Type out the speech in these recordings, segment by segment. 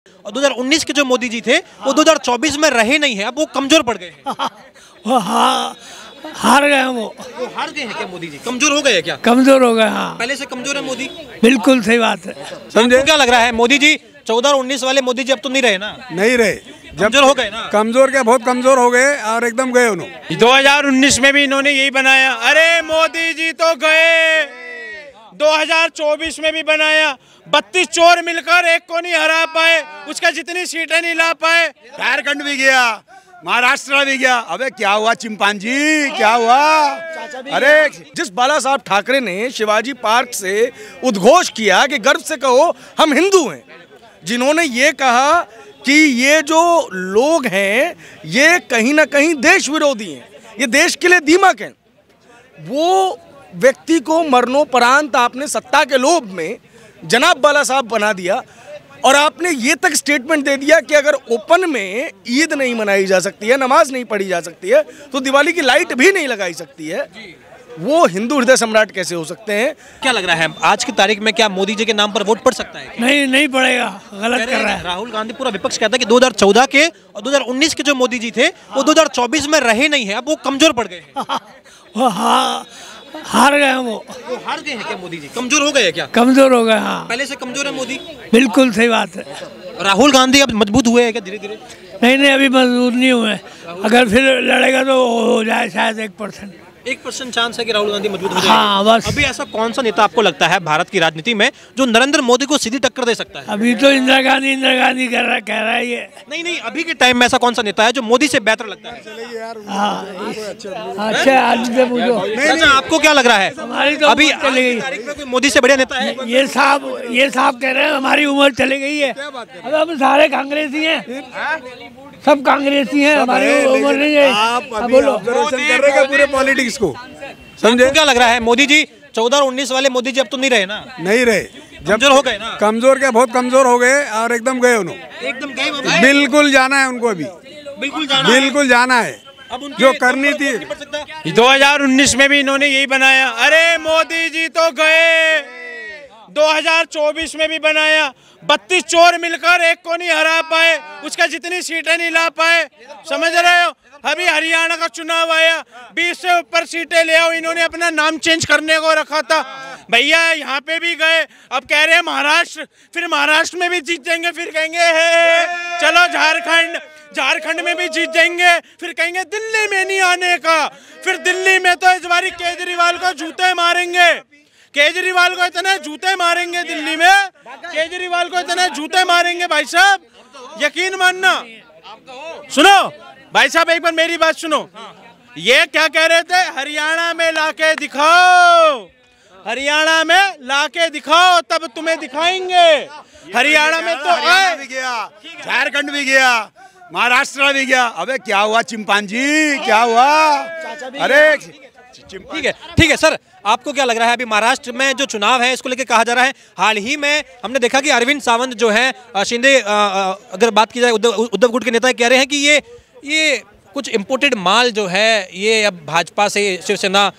और 2019 के जो मोदी जी थे वो 2024 में रहे नहीं है, अब वो कमजोर पड़ गए हैं। वो हार गए हैं। वो हार गए हैं क्या मोदी जी? कमजोर हो गए हैं क्या? कमजोर हो गए। हाँ, पहले से कमजोर है मोदी। बिल्कुल सही बात है। समझे? क्या लग रहा है मोदी जी 14 और 19 वाले मोदी जी अब तो नहीं रहे ना? नहीं रहे, कमजोर हो गए ना? कमजोर क्या, बहुत कमजोर हो गए और एकदम गए उन्होंने। 2019 में भी इन्होंने यही बनाया। अरे मोदी जी तो गए, 2024 में भी बनाया। 32 चोर मिलकर एक को नहीं हरा पाए, उसका जितनी सीटें नहीं ला पाए। झारखंड भी गया, महाराष्ट्र भी गया। अबे क्या हुआ चिंपांजी, क्या हुआ? अरे जिस बाला साहब ठाकरे ने शिवाजी पार्क से उद्घोष किया कि गर्व से कहो हम हिंदू हैं, जिन्होंने ये कहा कि ये जो लोग हैं ये कहीं ना कहीं देश विरोधी हैं, ये देश के लिए दीमक हैं, वो व्यक्ति को मरणोपरांत आपने सत्ता के लोभ में जनाब बाला साहब बना दिया। और आपने ये तक स्टेटमेंट दे दिया कि अगर ओपन में ईद नहीं मनाई जा सकती है, नमाज नहीं पढ़ी जा सकती है, तो दिवाली की लाइट भी नहीं लगाई सकती है। वो हिंदू हृदय सम्राट कैसे हो सकते हैं? क्या लग रहा है आज की तारीख में क्या मोदी जी के नाम पर वोट पड़ सकता है? नहीं पड़ेगा, गलत कर रहा है। राहुल गांधी पूरा विपक्ष कहता है कि 2014 के और 2019 के जो मोदी जी थे वो 2024 में रहे नहीं है, अब वो कमजोर पड़ गए हैं। वो हार गए हैं। वो हार गए हैं क्या मोदी जी? कमजोर हो गए हैं क्या? कमजोर हो गए। हाँ, पहले से कमजोर है मोदी। बिल्कुल सही बात है। राहुल गांधी अब मजबूत हुए हैं क्या धीरे धीरे? नहीं, अभी मजबूत नहीं हुए। अगर फिर लड़ेगा तो हो जाए शायद 1% चांस है कि राहुल गांधी मजबूत हो जाए। हाँ, बस। अभी ऐसा कौन सा नेता आपको लगता है भारत की राजनीति में जो नरेंद्र मोदी को सीधी टक्कर दे सकता है? अभी तो इंदिरा गांधी कह रहा है ये। नहीं, अभी के टाइम में ऐसा कौन सा नेता है जो मोदी से बेहतर लगता है? अच्छा, आज से पूछो। अच्छा, आपको क्या लग रहा है? हमारी तो अभी चली गई। तारीख में कोई मोदी से बढ़िया नेता है? ये साहब कह रहे हैं हमारी उम्र चली गई है। अब हम सारे कांग्रेसी हैं, सब कांग्रेसी हैं, हमारी उम्र नहीं है। आप अभी ऑब्जर्वेशन कर रहे हैं पूरे पॉलिटिक्स को, समझे? क्या लग रहा है मोदी जी 14 और 19 वाले मोदी जी अब तो नहीं रहे ना? नहीं रहे, कमजोर हो गए ना? कमजोर क्या, बहुत कमजोर हो गए और एकदम गए उन्होंने। एकदम गए। बिल्कुल जाना है उनको, अभी बिल्कुल जाना है। अब जो करनी थी 2019 में भी इन्होंने यही बनाया। अरे मोदी जी तो गए, 2024 में भी बनाया। 32 चोर मिलकर एक को नहीं हरा पाए, उसका जितनी सीटें नहीं ला पाए। समझ रहे हो? अभी हरियाणा का चुनाव आया, 20 से ऊपर सीटें ले आओ, इन्होंने अपना नाम चेंज करने को रखा था। भैया यहाँ पे भी गए, अब कह रहे हैं महाराष्ट्र, फिर महाराष्ट्र में भी जीत जाएंगे, फिर कहेंगे है चलो झारखंड में भी जीत जाएंगे, फिर कहेंगे दिल्ली में नहीं आने का। फिर दिल्ली में तो इस बारी केजरीवाल को जूते मारेंगे, केजरीवाल को इतने जूते मारेंगे दिल्ली में, केजरीवाल को इतने जूते मारेंगे भाई साहब, यकीन मानना। सुनो भाई साहब, एक बार मेरी बात सुनो। ये क्या कह रहे थे? हरियाणा में लाके दिखाओ, हरियाणा में लाके दिखाओ, तब तुम्हें दिखाएंगे। हरियाणा में तो भी गया, झारखंड भी गया, महाराष्ट्र भी गया। अबे क्या हुआ चिंपांजी, क्या हुआ? अरे ठीक है सर, आपको क्या लग रहा है अभी महाराष्ट्र में जो चुनाव है इसको लेकर कहा जा रहा है? हाल ही में हमने देखा कि अरविंद सावंत जो है शिंदे, अगर बात की जाए उद्धव गुट के नेता कह रहे हैं कि ये कुछ इम्पोर्टेड माल जो है ये अब भाजपा से शिवसेना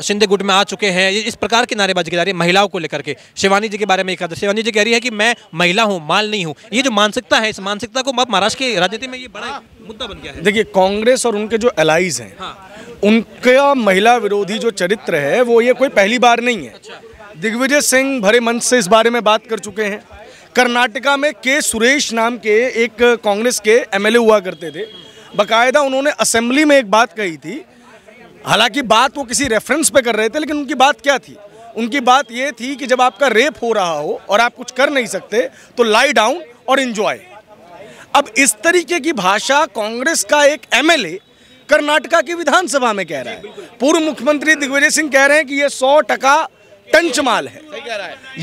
शिंदे गुट में आ चुके हैं। ये इस प्रकार की नारेबाजी की जा रही है महिलाओं को लेकर के। शिवानी जी के बारे में कहा, शिवानी जी कह रही है कि मैं महिला हूँ, माल नहीं हूँ। ये जो मानसिकता है, इस मानसिकता को महाराष्ट्र की राजनीति में ये बड़ा मुद्दा बन गया है। देखिए, कांग्रेस और उनके जो एलाइज हैं, हाँ, उनका महिला विरोधी जो चरित्र है वो ये कोई पहली बार नहीं है। दिग्विजय सिंह भरे मंच से इस बारे में बात कर चुके हैं। कर्नाटका में के सुरेश नाम के एक कांग्रेस के एमएलए हुआ करते थे, बाकायदा उन्होंने असेंबली में एक बात कही थी। हालांकि बात वो किसी रेफरेंस पे कर रहे थे, लेकिन उनकी बात क्या थी? उनकी बात ये थी कि जब आपका रेप हो रहा हो और आप कुछ कर नहीं सकते तो लाई डाउन और एंजॉय। अब इस तरीके की भाषा कांग्रेस का एक एमएलए कर्नाटका की विधानसभा में कह रहा है। पूर्व मुख्यमंत्री दिग्विजय सिंह कह रहे हैं कि ये 100% टंच माल है।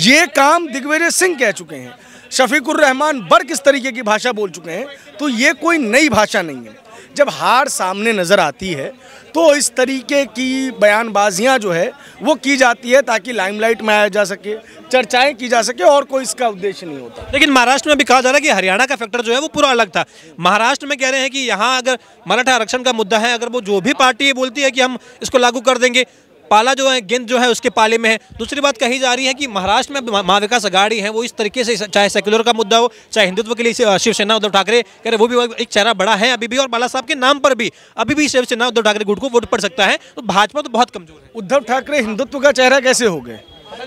ये काम दिग्विजय सिंह कह चुके हैं। शफीकुर रहमान बर्क इस तरीके की भाषा बोल चुके हैं। तो ये कोई नई भाषा नहीं है। जब हार सामने नजर आती है तो इस तरीके की बयानबाजियां जो है वो की जाती है ताकि लाइमलाइट में आया जा सके, चर्चाएं की जा सके, और कोई इसका उद्देश्य नहीं होता। लेकिन महाराष्ट्र में भी कहा जा रहा है कि हरियाणा का फैक्टर जो है वो पूरा अलग था। महाराष्ट्र में कह रहे हैं कि यहाँ अगर मराठा आरक्षण का मुद्दा है, अगर वो जो भी पार्टी बोलती है कि हम इसको लागू कर देंगे, पाला जो है, गेंद जो है उसके पाले में है। दूसरी बात कही जा रही है कि महाराष्ट्र में महाविकास आघाड़ी है वो इस तरीके से, चाहे सेक्युलर का मुद्दा हो, चाहे हिंदुत्व के लिए शिवसेना उद्धव ठाकरे कह रहे वो भी एक चेहरा बड़ा है अभी भी, और बाला साहब के नाम पर भी अभी भी शिवसेना उद्धव ठाकरे गुट को वोट पड़ सकता है। तो भाजपा तो बहुत कमजोर है। उद्धव ठाकरे हिंदुत्व का चेहरा कैसे हो गए?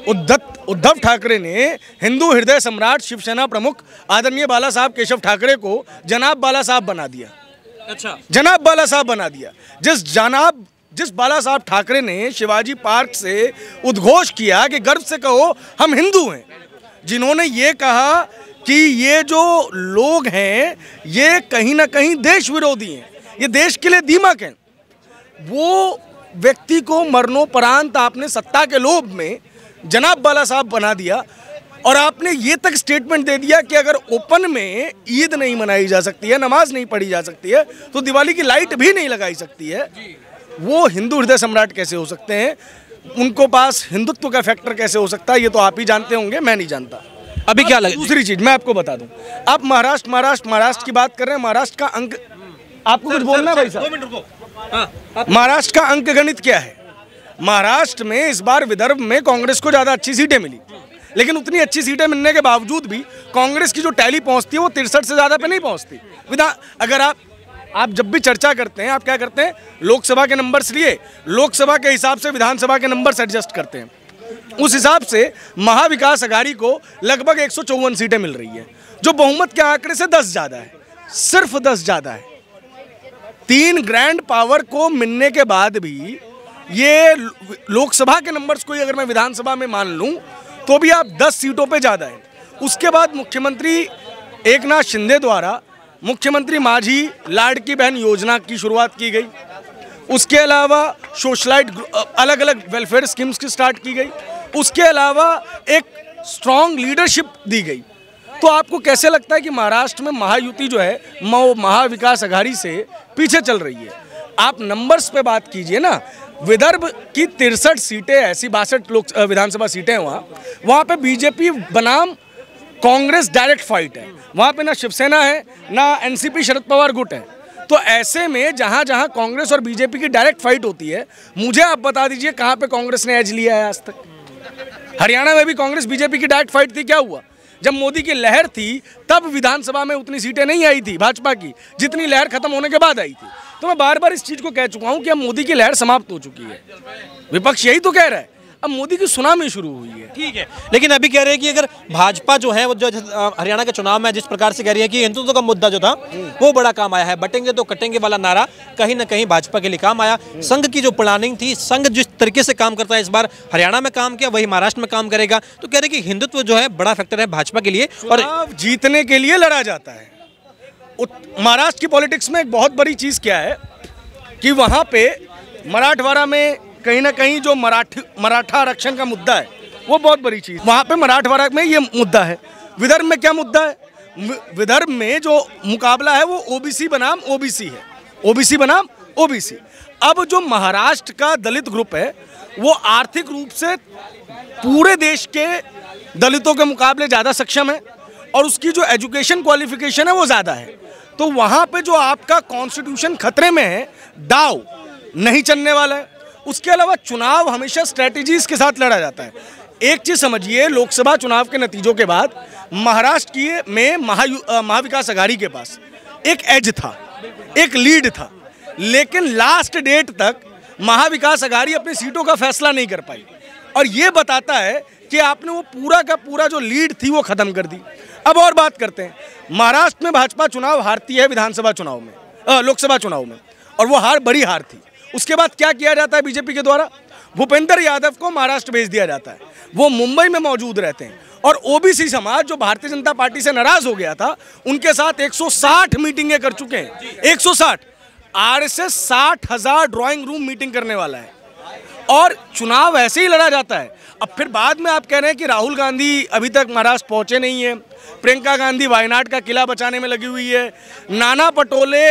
उद्धव ठाकरे ने हिंदू हृदय सम्राट शिवसेना प्रमुख आदरणीय बाला साहब केशव ठाकरे को जनाब बाला साहब बना दिया। अच्छा, जनाब बाला साहब बना दिया। जिस बाला साहब ठाकरे ने शिवाजी पार्क से उद्घोष किया कि गर्व से कहो हम हिंदू हैं, जिन्होंने ये कहा कि ये जो लोग हैं ये कहीं ना कहीं देश विरोधी हैं, ये देश के लिए दीमक हैं, वो व्यक्ति को मरणोपरांत आपने सत्ता के लोभ में जनाब बाला साहब बना दिया। और आपने ये तक स्टेटमेंट दे दिया कि अगर ओपन में ईद नहीं मनाई जा सकती है, नमाज नहीं पढ़ी जा सकती है, तो दिवाली की लाइट भी नहीं लगाई सकती है। वो हिंदू हृदय सम्राट कैसे हो सकते हैं? उनको पास हिंदुत्व का फैक्टर कैसे हो सकता है? ये तो आप ही जानते होंगे, मैं नहीं जानता। अभी क्या लगे? दूसरी चीज मैं आपको बता दूं, आप महाराष्ट्र की बात कर रहे हैं। महाराष्ट्र का अंक, आपको कुछ बोलना है भाई साहब? 2 मिनट रुको। महाराष्ट्र का अंक गणित क्या है? महाराष्ट्र में इस बार विदर्भ में कांग्रेस को ज्यादा अच्छी सीटें मिली, लेकिन उतनी अच्छी सीटें मिलने के बावजूद भी कांग्रेस की जो टैली पहुंचती है वो 63 से ज्यादा पे नहीं पहुंचती। अगर आप जब भी चर्चा करते हैं, आप क्या करते हैं? लोकसभा के नंबर्स लिए, लोकसभा के हिसाब से विधानसभा के नंबर्स एडजस्ट करते हैं। उस हिसाब से महाविकास आघाड़ी को लगभग 154 सीटें मिल रही है, जो बहुमत के आंकड़े से 10 ज्यादा है, सिर्फ 10 ज्यादा है। 3 ग्रैंड पावर को मिलने के बाद भी ये लोकसभा के नंबर्स को अगर मैं विधानसभा में मान लूं तो भी आप 10 सीटों पे ज्यादा है। उसके बाद मुख्यमंत्री एकनाथ शिंदे द्वारा मुख्यमंत्री माझी लाड़की बहन योजना की शुरुआत की गई। उसके अलावा सोशलाइट अलग अलग वेलफेयर स्कीम्स की स्टार्ट की गई। उसके अलावा एक स्ट्रॉन्ग लीडरशिप दी गई। तो आपको कैसे लगता है कि महाराष्ट्र में महायुति जो है महाविकास आघाड़ी से पीछे चल रही है? आप नंबर्स पे बात कीजिए ना। विदर्भ की 63 सीटें ऐसी 62 विधानसभा सीटें हैं, वहाँ पे बीजेपी बनाम कांग्रेस डायरेक्ट फाइट है। वहाँ पे ना शिवसेना है ना एनसीपी शरद पवार गुट है। तो ऐसे में जहाँ जहाँ कांग्रेस और बीजेपी की डायरेक्ट फाइट होती है, मुझे आप बता दीजिए कहाँ पे कांग्रेस ने एज लिया है आज तक? हरियाणा में भी कांग्रेस बीजेपी की डायरेक्ट फाइट थी, क्या हुआ? जब मोदी की लहर थी तब विधानसभा में उतनी सीटें नहीं आई थी भाजपा की, जितनी लहर खत्म होने के बाद आई थी। तो मैं बार बार इस चीज को कह चुका हूं कि अब मोदी की लहर समाप्त हो चुकी है। विपक्ष यही तो कह रहा है, अब मोदी की सुनामी शुरू हुई है। ठीक है, लेकिन अभी कह रहे हैं कि अगर भाजपा जो है वो जो हरियाणा के चुनाव में जिस प्रकार से कह रही है कि हिंदुत्व का मुद्दा जो था वो बड़ा काम आया है, बटेंगे तो कटेंगे वाला नारा कहीं ना कहीं भाजपा के लिए काम आया। संघ की जो प्लानिंग थी, संघ जिस तरीके से काम करता है, इस बार हरियाणा में काम किया वही महाराष्ट्र में काम करेगा। तो कह रहे हैं कि हिंदुत्व जो है बड़ा फैक्टर है भाजपा के लिए और जीतने के लिए लड़ा जाता है। महाराष्ट्र की पॉलिटिक्स में एक बहुत बड़ी चीज क्या है कि वहां पे मराठवाड़ा में कहीं ना कहीं जो मराठा आरक्षण का मुद्दा है वो बहुत बड़ी चीज, वहां पे मराठवाड़ा में ये मुद्दा है। विदर्भ में क्या मुद्दा है? विदर्भ में जो मुकाबला है वो ओबीसी बनाम ओबीसी है, ओबीसी बनाम ओबीसी। अब जो महाराष्ट्र का दलित ग्रुप है वो आर्थिक रूप से पूरे देश के दलितों के मुकाबले ज्यादा सक्षम है और उसकी जो एजुकेशन क्वालिफिकेशन है वो ज्यादा है। तो वहां पे जो आपका कॉन्स्टिट्यूशन खतरे में है, दाव नहीं चलने वाला है। उसके अलावा चुनाव हमेशा स्ट्रेटेजीज के साथ लड़ा जाता है। एक चीज समझिए, लोकसभा चुनाव के नतीजों के बाद महाराष्ट्र में महाविकास आघाड़ी के पास एक एज था, एक लीड था, लेकिन लास्ट डेट तक महाविकास आघाड़ी अपनी सीटों का फैसला नहीं कर पाई और ये बताता है कि आपने वो पूरा का पूरा जो लीड थी वो खत्म कर दी। अब और बात करते हैं, महाराष्ट्र में भाजपा चुनाव हारती है विधानसभा चुनाव में, लोकसभा चुनाव में, और वो बड़ी हार थी। उसके बाद क्या किया जाता है बीजेपी के द्वारा? भूपेंद्र यादव को महाराष्ट्र भेज दिया जाता है, वो मुंबई में मौजूद रहते हैं और ओबीसी समाज जो भारतीय जनता पार्टी से नाराज हो गया था उनके साथ 160 मीटिंगें कर चुके हैं। 160 आरएसएस 60,000 ड्राइंग रूम मीटिंग करने वाला है और चुनाव ऐसे ही लड़ा जाता है। अब फिर बाद में आप कह रहे हैं कि राहुल गांधी अभी तक महाराष्ट्र पहुंचे नहीं है, प्रियंका गांधी वायनाड का किला बचाने में लगी हुई है, नाना पटोले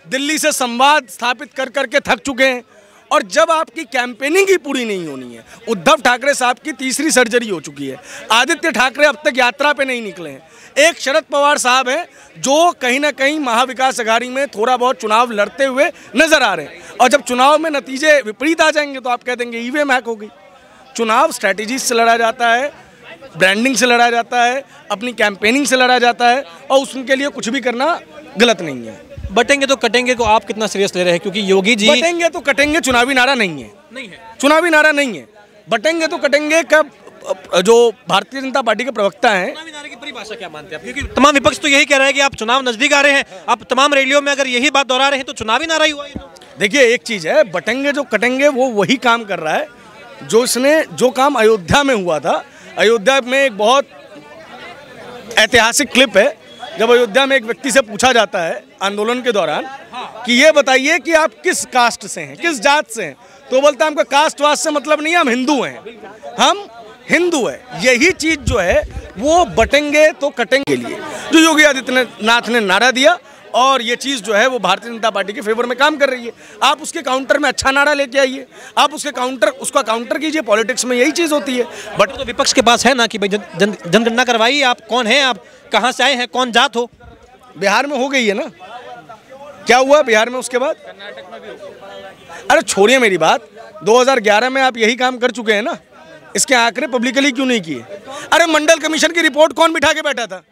दिल्ली से संवाद स्थापित कर करके थक चुके हैं और जब आपकी कैंपेनिंग ही पूरी नहीं होनी है, उद्धव ठाकरे साहब की तीसरी सर्जरी हो चुकी है, आदित्य ठाकरे अब तक यात्रा पे नहीं निकले हैं, एक शरद पवार साहब हैं जो कहीं ना कहीं महाविकास आघाड़ी में थोड़ा बहुत चुनाव लड़ते हुए नजर आ रहे हैं और जब चुनाव में नतीजे विपरीत आ जाएंगे तो आप कह देंगे ईवीएम हैक हो गई। चुनाव स्ट्रैटेजी से लड़ा जाता है, ब्रांडिंग से लड़ा जाता है, अपनी कैंपेनिंग से लड़ा जाता है, और उसके लिए कुछ भी करना गलत नहीं है। बटेंगे तो कटेंगे को आप कितना सीरियस ले रहे हैं? क्योंकि योगी जी बटेंगे तो कटेंगे चुनावी नारा नहीं है, चुनावी नारा नहीं है। बटेंगे तो कटेंगे कब जो भारतीय जनता पार्टी के प्रवक्ता हैं, चुनावी नारे की परिभाषा क्या मानते हैं आप? क्योंकि तमाम विपक्ष तो यही कह रहा है कि आप चुनाव नजदीक आ रहे हैं, आप तमाम रैलियों में अगर यही बात दोहरा रहे हैं तो चुनावी नारा ही हुआ ये तो। देखिए एक चीज है, बटेंगे जो कटेंगे वो वही काम कर रहा है जो काम अयोध्या में हुआ था। अयोध्या में एक बहुत ऐतिहासिक क्लिप है, जब अयोध्या में एक व्यक्ति से पूछा जाता है आंदोलन के दौरान कि ये बताइए कि आप किस कास्ट से हैं, किस जात से हैं, तो बोलता है हमको कास्ट वास्ट से मतलब नहीं है, हम हिंदू हैं, हम हिंदू है। यही चीज जो है वो बटेंगे तो कटेंगे के लिए जो योगी आदित्यनाथ ने नारा दिया, और ये चीज़ जो है वो भारतीय जनता पार्टी के फेवर में काम कर रही है। आप उसके काउंटर में अच्छा नारा लेके आइए, आप उसका काउंटर कीजिए। पॉलिटिक्स में यही चीज़ होती है। बट तो विपक्ष के पास है ना कि भाई जनगणना करवाइए, आप कौन हैं, आप कहाँ से आए हैं, कौन जात हो। बिहार में हो गई है ना, क्या हुआ बिहार में उसके बाद? कर्नाटक में भी हो। अरे छोड़िए मेरी बात, 2011 में आप यही काम कर चुके हैं ना, इसके आंकड़े पब्लिकली क्यों नहीं किए? अरे मंडल कमीशन की रिपोर्ट कौन बिठा के बैठा था?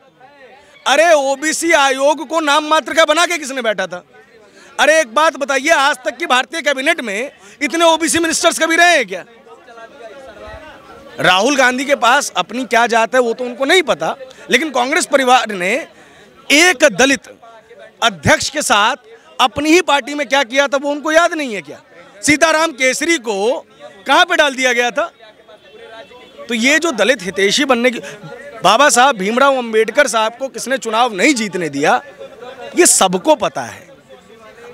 अरे ओबीसी आयोग को नाम मात्र का बना के किसने बैठा था? अरे एक बात बताइए, आज तक की भारतीय कैबिनेट में इतने ओबीसी मिनिस्टर्स कभी रहे हैं क्या? राहुल गांधी के पास अपनी क्या जात है वो तो उनको नहीं पता, लेकिन कांग्रेस परिवार ने एक दलित अध्यक्ष के साथ अपनी ही पार्टी में क्या किया था वो उनको याद नहीं है क्या? सीताराम केसरी को कहां पे डाल दिया गया था? तो ये जो दलित हितैषी बनने की, बाबा साहब भीमराव अंबेडकर साहब को किसने चुनाव नहीं जीतने दिया, ये सबको पता है।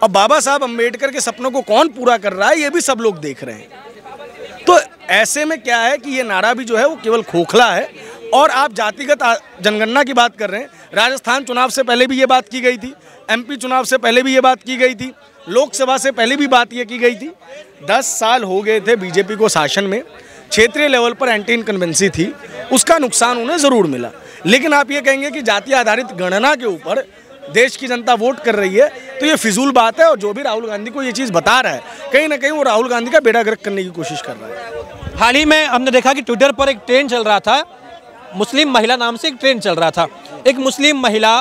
और बाबा साहब अंबेडकर के सपनों को कौन पूरा कर रहा है ये भी सब लोग देख रहे हैं। तो ऐसे में क्या है कि ये नारा भी जो है वो केवल खोखला है। और आप जातिगत जनगणना की बात कर रहे हैं, राजस्थान चुनाव से पहले भी ये बात की गई थी, एमपी चुनाव से पहले भी ये बात की गई थी, लोकसभा से पहले भी बात ये की गई थी। 10 साल हो गए थे बीजेपी को शासन में, क्षेत्रीय लेवल पर एंटी इनकम्बेंसी थी, उसका नुकसान उन्हें ज़रूर मिला। लेकिन आप ये कहेंगे कि जाति आधारित गणना के ऊपर देश की जनता वोट कर रही है, तो ये फिजूल बात है। और जो भी राहुल गांधी को ये चीज़ बता रहा है, कहीं ना कहीं वो राहुल गांधी का बेड़ा गर्क करने की कोशिश कर रहा है। हाल ही में हमने देखा कि ट्विटर पर एक ट्रेंड चल रहा था, मुस्लिम महिला नाम से एक ट्रेंड चल रहा था। एक मुस्लिम महिला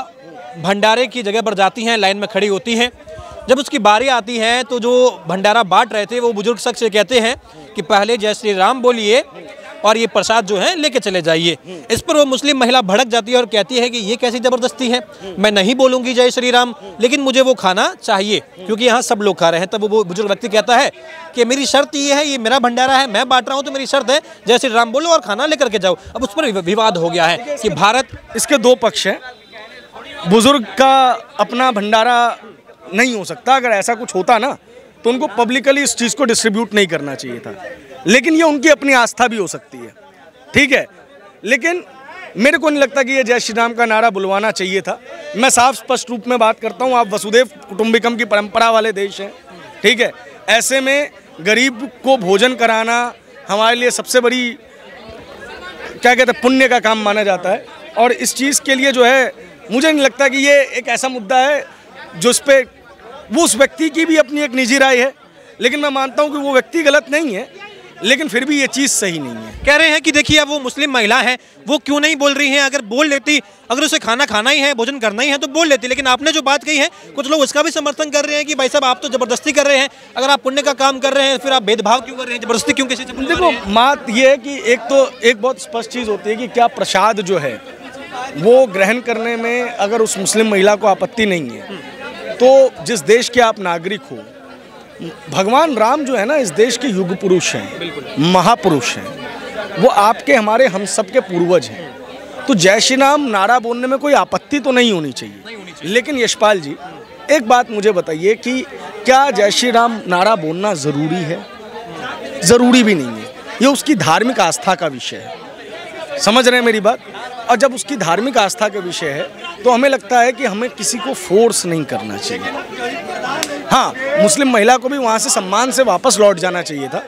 भंडारे की जगह पर जाती हैं, लाइन में खड़ी होती हैं। जब उसकी बारी आती है तो जो भंडारा बांट रहे थे वो बुजुर्ग शख्स से कहते हैं कि पहले जय श्री राम बोलिए और ये प्रसाद जो है लेके चले जाइए। इस पर वो मुस्लिम महिला भड़क जाती है और कहती है कि ये कैसी ज़बरदस्ती है, मैं नहीं बोलूँगी जय श्री राम, लेकिन मुझे वो खाना चाहिए क्योंकि यहाँ सब लोग खा रहे हैं। तब वो बुजुर्ग व्यक्ति कहता है कि मेरी शर्त ये है, ये मेरा भंडारा है, मैं बांट रहा हूँ, तो मेरी शर्त है जय श्री राम बोलो और खाना लेकर के जाओ। अब उस पर विवाद हो गया है कि भारत, इसके दो पक्ष हैं। बुजुर्ग का अपना भंडारा नहीं हो सकता, अगर ऐसा कुछ होता ना तो उनको पब्लिकली इस चीज़ को डिस्ट्रीब्यूट नहीं करना चाहिए था, लेकिन ये उनकी अपनी आस्था भी हो सकती है, ठीक है। लेकिन मेरे को नहीं लगता कि ये जय श्री राम का नारा बुलवाना चाहिए था। मैं साफ स्पष्ट रूप में बात करता हूँ, आप वसुदेव कुटुंबकम की परंपरा वाले देश हैं, ठीक है। ऐसे में गरीब को भोजन कराना हमारे लिए सबसे बड़ी क्या कहते हैं पुण्य का काम माना जाता है। और इस चीज़ के लिए जो है मुझे नहीं लगता कि ये एक ऐसा मुद्दा है जो उस पर वो उस व्यक्ति की भी अपनी एक निजी राय है, लेकिन मैं मानता हूं कि वो व्यक्ति गलत नहीं है, लेकिन फिर भी ये चीज़ सही नहीं है। कह रहे हैं कि देखिए अब वो मुस्लिम महिला है, वो क्यों नहीं बोल रही हैं, अगर बोल लेती, अगर उसे खाना खाना ही है, भोजन करना ही है तो बोल लेती। लेकिन आपने जो बात कही है, कुछ लोग उसका भी समर्थन कर रहे हैं कि भाई साहब आप तो ज़बरदस्ती कर रहे हैं, अगर आप पुण्य का काम कर रहे हैं फिर आप भेदभाव क्यों कर रहे हैं, ज़बरदस्ती क्यों किसी से? देखो बात ये है कि एक बहुत स्पष्ट चीज़ होती है कि क्या प्रसाद जो है वो ग्रहण करने में अगर उस मुस्लिम महिला को आपत्ति नहीं है, तो जिस देश के आप नागरिक हो, भगवान राम जो है ना इस देश के युग पुरुष हैं, महापुरुष हैं, वो आपके हमारे हम सब के पूर्वज हैं। तो जय श्री राम नारा बोलने में कोई आपत्ति तो नहीं होनी चाहिए। लेकिन यशपाल जी एक बात मुझे बताइए कि क्या जय श्री राम नारा बोलना ज़रूरी है? ज़रूरी भी नहीं है, ये उसकी धार्मिक आस्था का विषय है, समझ रहे हैं मेरी बात। और जब उसकी धार्मिक आस्था का विषय है तो हमें लगता है कि हमें किसी को फोर्स नहीं करना चाहिए। हाँ, मुस्लिम महिला को भी वहाँ से सम्मान से वापस लौट जाना चाहिए था।